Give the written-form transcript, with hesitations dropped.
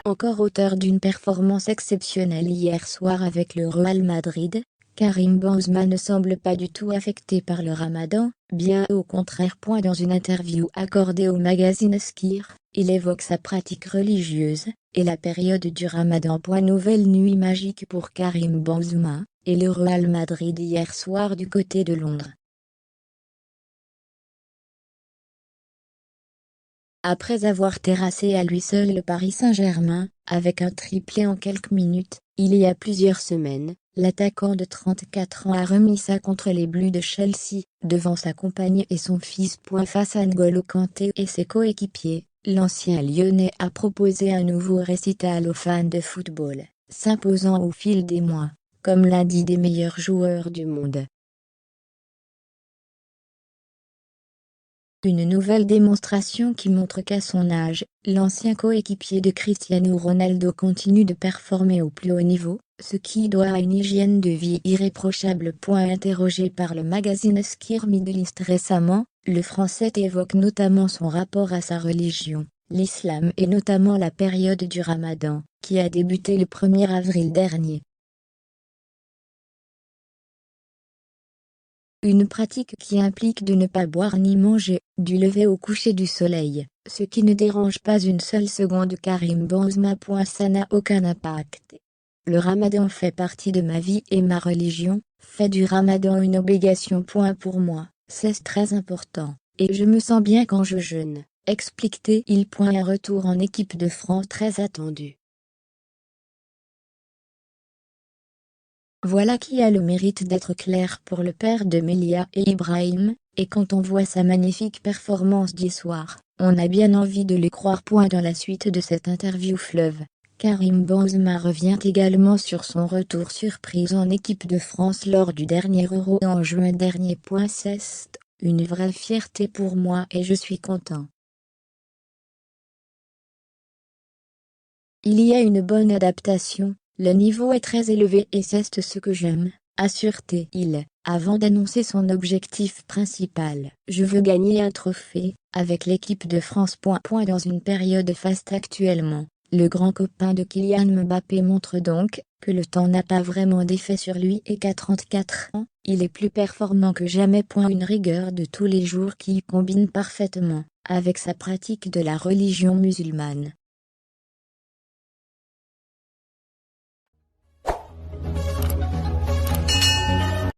Encore auteur d'une performance exceptionnelle hier soir avec le Real Madrid, Karim Benzema ne semble pas du tout affecté par le Ramadan, bien au contraire. Dans une interview accordée au magazine Skir, il évoque sa pratique religieuse et la période du Ramadan. Nouvelle nuit magique pour Karim Benzema et le Real Madrid hier soir du côté de Londres. Après avoir terrassé à lui seul le Paris Saint-Germain, avec un triplé en quelques minutes, il y a plusieurs semaines, l'attaquant de 34 ans a remis ça contre les Bleus de Chelsea, devant sa compagne et son fils. Face à N'Golo Kanté et ses coéquipiers, l'ancien Lyonnais a proposé un nouveau récital aux fans de football, s'imposant au fil des mois, comme l'un des meilleurs joueurs du monde. Une nouvelle démonstration qui montre qu'à son âge, l'ancien coéquipier de Cristiano Ronaldo continue de performer au plus haut niveau, ce qui doit à une hygiène de vie irréprochable. Interrogé par le magazine Skir Middle East récemment, le Français évoque notamment son rapport à sa religion, l'islam et notamment la période du Ramadan, qui a débuté le 1er avril dernier. Une pratique qui implique de ne pas boire ni manger, du lever au coucher du soleil, ce qui ne dérange pas une seule seconde Karim Benzema. Ça n'a aucun impact. Le Ramadan fait partie de ma vie et ma religion, fait du Ramadan une obligation. Pour moi, c'est très important, et je me sens bien quand je jeûne, explique-t-il. Un retour en équipe de France très attendu. Voilà qui a le mérite d'être clair pour le père de Melia et Ibrahim, et quand on voit sa magnifique performance d'hier soir, on a bien envie de le croire. Dans la suite de cette interview fleuve, Karim Benzema revient également sur son retour surprise en équipe de France lors du dernier Euro en juin dernier. C'est une vraie fierté pour moi et je suis content. Il y a une bonne adaptation. Le niveau est très élevé et c'est ce que j'aime, assure-t-il, avant d'annoncer son objectif principal. Je veux gagner un trophée, avec l'équipe de France. Dans une période faste actuellement, le grand copain de Kylian Mbappé montre donc que le temps n'a pas vraiment d'effet sur lui et qu'à 34 ans, il est plus performant que jamais. Une rigueur de tous les jours qui combine parfaitement avec sa pratique de la religion musulmane.